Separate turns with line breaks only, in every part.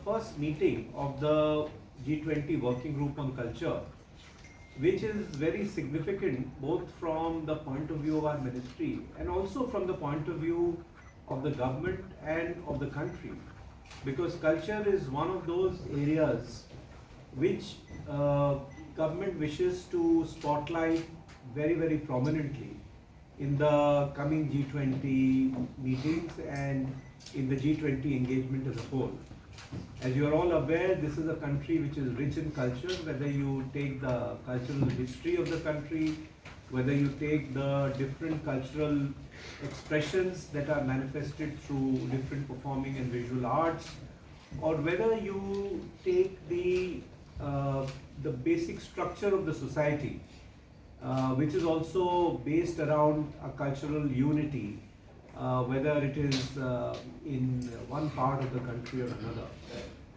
first meeting of the G20 Working Group on Culture, which is very significant both from the point of view of our ministry and also from the point of view of the government and of the country. Because culture is one of those areas which government wishes to spotlight very, very prominently in the coming G20 meetings and in the G20 engagement as a whole. As you are all aware, this is a country which is rich in culture, whether you take the cultural history of the country, whether you take the different cultural expressions that are manifested through different performing and visual arts, or whether you take the basic structure of the society, which is also based around a cultural unity, whether it is in one part of the country or another.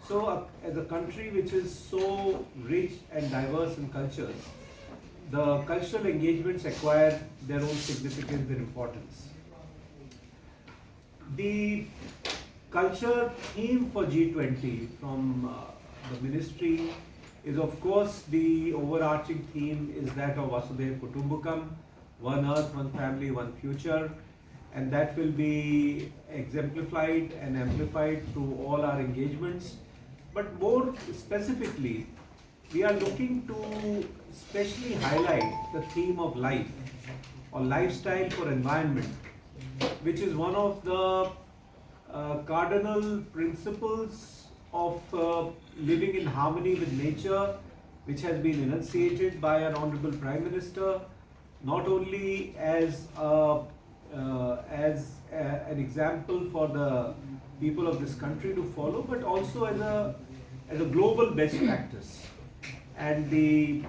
So, as a country which is so rich and diverse in cultures, the cultural engagements acquire their own significance and importance. The culture theme for G20 from the ministry is, of course, the overarching theme is that of Vasudhaiva Kutumbakam, one earth, one family, one future, and that will be exemplified and amplified through all our engagements. But more specifically, we are looking to especially highlight the theme of life or lifestyle for environment, which is one of the cardinal principles of living in harmony with nature, which has been enunciated by our Honorable Prime Minister, not only as an example for the people of this country to follow, but also as a global best practice. And the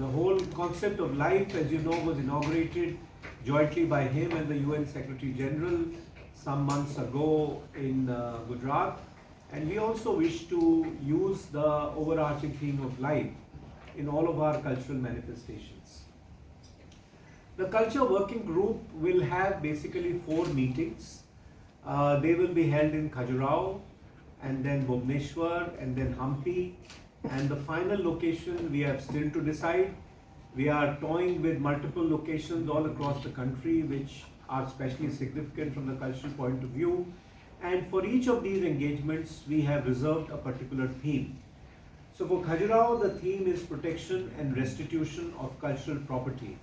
whole concept of life, as you know, was inaugurated jointly by him and the UN Secretary General some months ago in Gujarat. And we also wish to use the overarching theme of life in all of our cultural manifestations. The Culture Working Group will have basically 4 meetings. They will be held in Khajuraho, and then Bhubaneswar, and then Hampi. And the final location we have still to decide. We are toying with multiple locations all across the country which are especially significant from the cultural point of view. And for each of these engagements, we have reserved a particular theme. So for Khajuraho, the theme is protection and restitution of cultural property.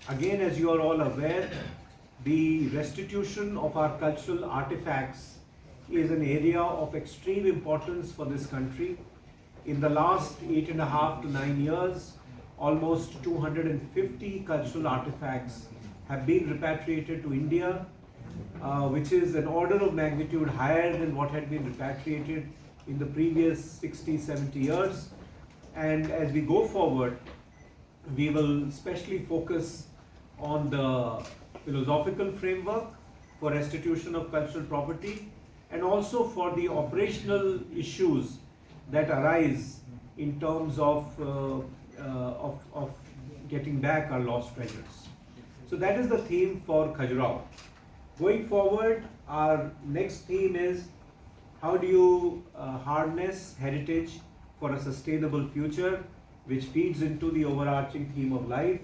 Again, as you are all aware, the restitution of our cultural artifacts is an area of extreme importance for this country. In the last 8.5 to 9 years, almost 250 cultural artifacts have been repatriated to India, which is an order of magnitude higher than what had been repatriated in the previous 60, 70 years. And as we go forward, we will especially focus on the philosophical framework for restitution of cultural property and also for the operational issues that arise in terms of getting back our lost treasures. So that is the theme for Khajuraho. Going forward, our next theme is how do you harness heritage for a sustainable future, which feeds into the overarching theme of life.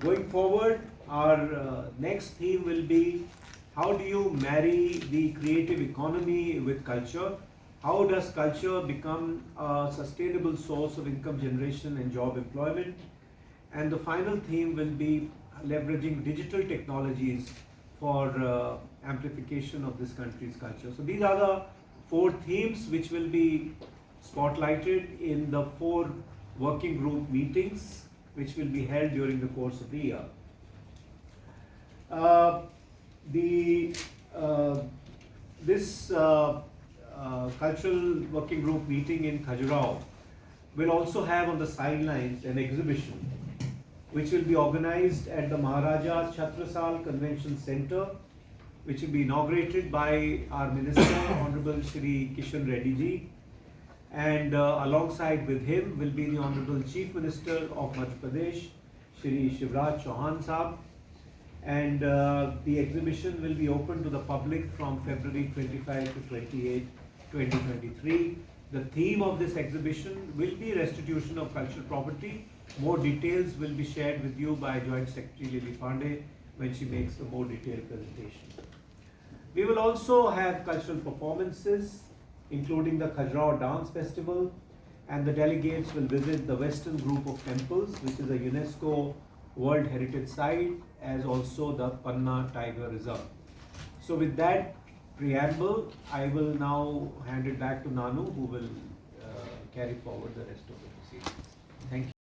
Going forward, our next theme will be how do you marry the creative economy with culture? How does culture become a sustainable source of income generation and job employment? And the final theme will be leveraging digital technologies for amplification of this country's culture. So these are the 4 themes which will be spotlighted in the 4 working group meetings which will be held during the course of the year. This cultural working group meeting in Khajuraho will also have on the sidelines an exhibition which will be organized at the Maharaja Chhatrasal Convention Center, which will be inaugurated by our Minister, Honorable Shri Kishan Reddy ji, and alongside with him will be the Honorable Chief Minister of Madhya Pradesh, Shri Shivraj Chauhan Sahab, and the exhibition will be open to the public from February 25 to 28, 2023. The theme of this exhibition will be restitution of cultural property. More details will be shared with you by Joint Secretary Lily Pandey when she makes the more detailed presentation. We will also have cultural performances, including the Khajuraho Dance Festival, and the delegates will visit the Western Group of Temples, which is a UNESCO World Heritage Site, as also the Panna Tiger Reserve. So with that preamble, I will now hand it back to Nanu, who will carry forward the rest of the proceedings. Thank you.